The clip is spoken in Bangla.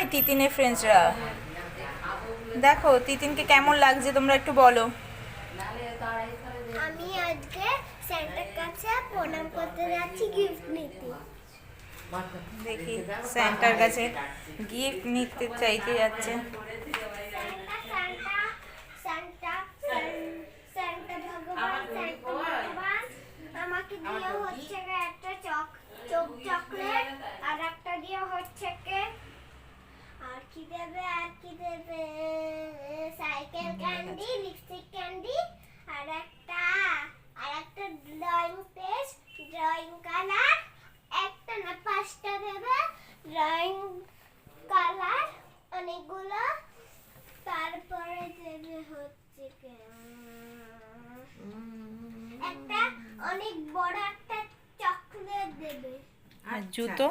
হাই তিতিনের ফ্রেন্ডসরা, দেখো তিতিনকে কেমন লাগছে তোমরা একটু বলো। আমি আজকে স্যান্টার কাছে প্রণাম করতে যাচ্ছি গিফট নিতে। দেখি স্যান্টার কাছে গিফট নিতে চাইতে যাচ্ছে। স্যান্টা ভগবান আমাকে দিয়ে হচ্ছে একটা চকলেট, আর একটা দিয়ে হচ্ছে আর কি দেবে সাইকেল ক্যান্ডি, লিপস্টিক ক্যান্ডি, আর একটা ড্রয়িং পেজ, ড্রয়িং কালার, একটা না 5টা দেবে ড্রয়িং কালার অনেকগুলো। তারপরে দেবে হচ্ছে একটা অনেক বড় একটা চকলেট দেবে আর জুতো।